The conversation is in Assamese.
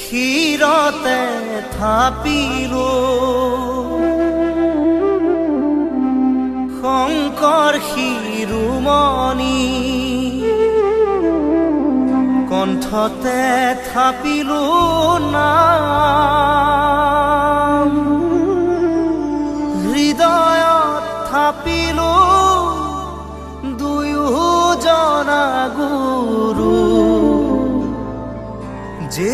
শিৰতে থাপিলো শংকৰ শিৰোমণি কণ্ঠতে থাপিলো নাম হৃদয়ত থাপিলো দুয়োজনা গুৰু যে